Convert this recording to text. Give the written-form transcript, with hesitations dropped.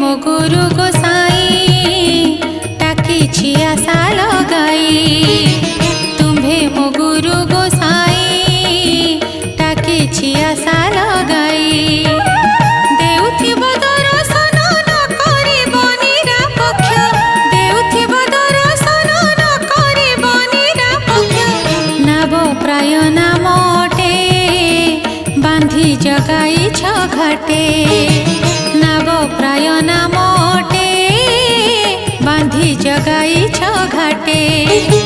मो गुरु गोसाई टाकी आशा लगाई। तुम्हें मो गुरु गोसाई टाकी आशा लगाई। देउथिब दर्शन न करिब निरापक्ष, देउथिब दर्शन न करिब निरापक्ष। नाव प्राय नामटे बांधी जगाई घाटे। नाव प्राय नामटे बांधी जगाई घाटे।